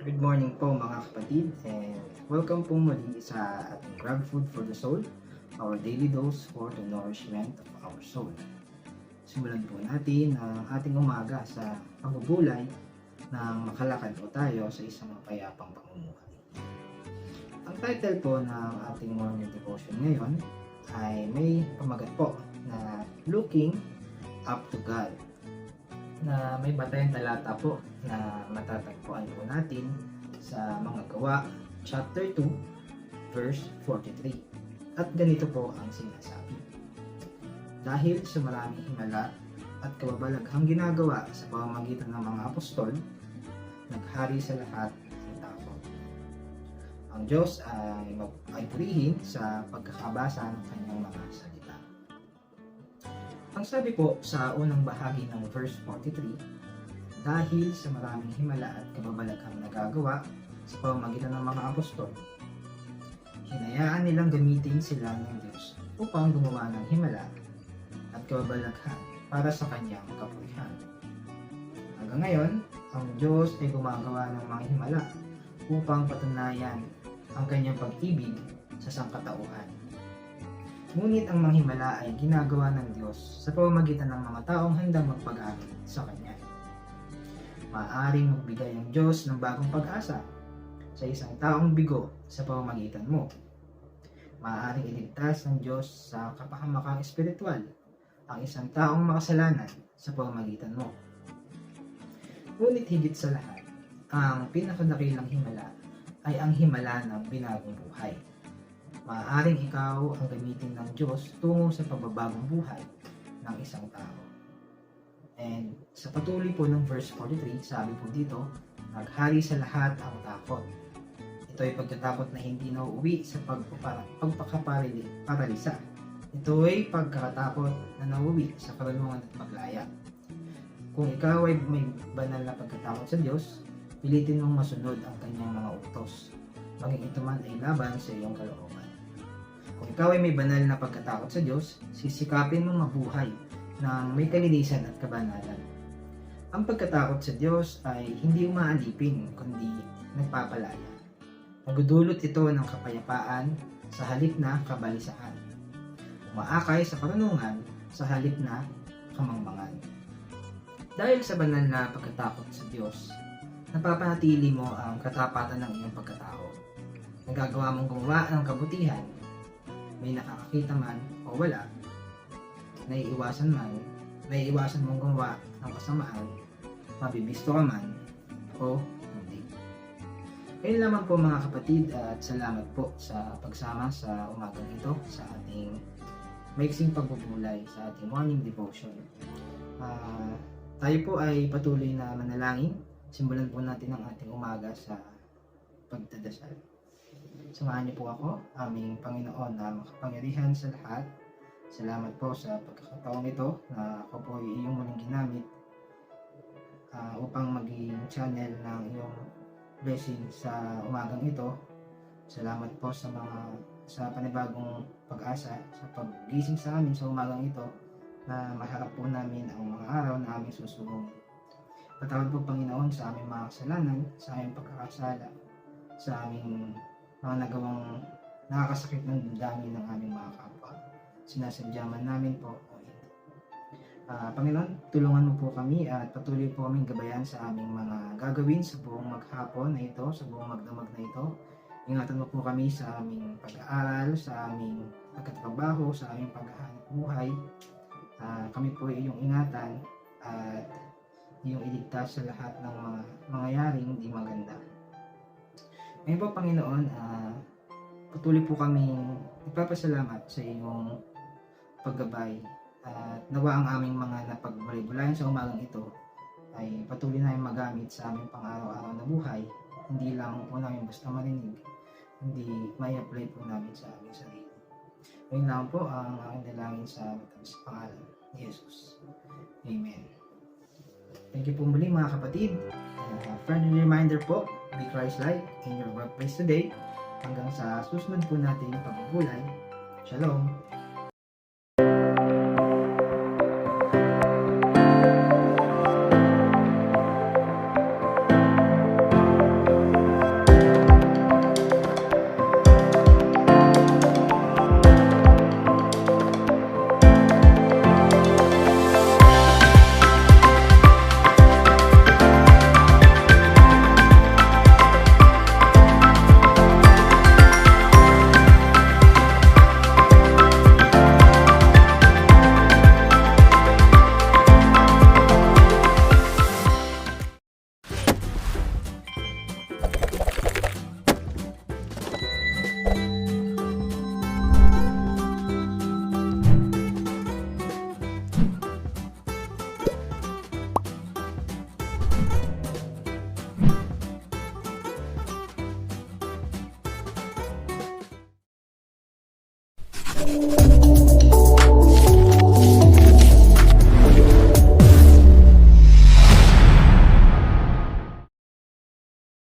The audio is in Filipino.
Good morning po mga kapatid, and welcome po muli sa ating Grab Food for the Soul, our daily dose for the nourishment of our soul. Simulan po natin ang ating umaga sa pagbubulay ng makalakad po tayo sa isang mapayapang pamumuhay. Ang title po ng ating morning devotion ngayon ay may pamagat po na Looking Up to God, na may batayang talata po na matatagpuan po natin sa mga gawa chapter 2 verse 43. At ganito po ang sinasabi: dahil sa maraming himala at kababalaghang ginagawa sa pamamagitan ng mga apostol, naghari sa lahat ng tao. Ang Diyos ay purihin sa pagkakabasa ng kanyang mga salita. Ang sabi po sa unang bahagi ng verse 43, dahil sa maraming himala at kababalaghang nagagawa sa pamamagitan ng mga apostol, hinayaan nilang gamitin sila ng Diyos upang gumawa ng himala at kababalaghan para sa kanyang kapurihan. Hanggang ngayon, ang Diyos ay gumagawa ng mga himala upang patunayan ang kanyang pag-ibig sa sangkatauhan. Ngunit ang mga himala ay ginagawa ng Diyos sa pamamagitan ng mga taong handang magpag-amin sa Kanya. Maaaring magbigay ang Diyos ng bagong pag-asa sa isang taong bigo sa pamamagitan mo. Maaaring iligtas ng Diyos sa kapahamakang espiritual ang isang taong makasalanan sa pamamagitan mo. Ngunit higit sa lahat, ang pinakadakilang himala ay ang himala ng binagong buhay. Maaaring ikaw ang gamitin ng Diyos tungo sa pagbabagong buhay ng isang tao. And sa patuloy po ng verse 43, sabi po dito, naghari sa lahat ang takot. Ito ay pagkatakot na hindi nauuwi sa pagpakaparalisa. Ito ay pagkakatakot na nauuwi sa karunungan at paglaya. Kung ikaw ay may banal na pagkatakot sa Diyos, pilitin mong masunod ang kanyang mga utos, maging ito man ay laban sa iyong kalooban. Kung ikaw ay may banal na pagkatakot sa Diyos, sisikapin mong mabuhay ng may kalinisan at kabanalan. Ang pagkatakot sa Diyos ay hindi umaalipin, kundi nagpapalaya. Nagdudulot ito ng kapayapaan sa halip na kabalisahan. Umaakay sa karunungan sa halip na kamangmangan. Dahil sa banal na pagkatakot sa Diyos, napapanatili mo ang katapatan ng iyong pagkatao. Nagagawa mong gumawa ng kabutihan, may nakakakita man o wala, naiiwasan mong gumawa ng kasamaan, mabibisto ka man o hindi. Kaya lamang po mga kapatid at salamat po sa pagsama sa umagang ito sa ating maiksing pagbubulay sa ating morning devotion. Tayo po ay patuloy na manalangin. Simulan po natin ang ating umaga sa pagdadasal. Samahan niyo po ako, aming Panginoon na makapangyarihan sa lahat. Salamat po sa pagkakataong ito na ako po ay iyong muling ginamit upang maging channel ng iyong blessing sa umagang ito. Salamat po sa panibagong pag-asa, sa paggising sa amin sa umagang ito na maharap po namin ang mga araw na aming susunod. Patawad po Panginoon sa aming mga kasalanan, sa aming pagkakasala, sa aming mga nagawang nakakasakit ng damdamin ng aming mga kapwa. Sinasadya man namin po o hindi. Panginoon, tulungan mo po kami at patuloy po kaming gabayan sa aming mga gagawin sa buong maghapon na ito, sa buong magdamag na ito. Ingatan mo po kami sa aming pag-aaral, sa aming pagkatrabaho, sa aming paghahanap buhay. Kami po ay iyong ingatan at iyong iligtas sa lahat ng mga mangyayaring hindi maganda. Ngayon po Panginoon, patuloy po kaming ipapasalamat sa iyong paggabay at nawa ang aming mga napagbulay-bulayan sa umagang ito ay patuloy na magamit sa aming pang-araw-araw na buhay. Hindi lang po namin basta marinig, hindi may apply po namin sa aming sarili. Ngayon lang po ang aking dalangin sa matamis pangalan ni Jesus. Amen. Thank you po muli mga kapatid. Friendly reminder po, be Christ-like in your workplace today. Hanggang sa susunod po natin pagbubulay. Shalom! Thank you.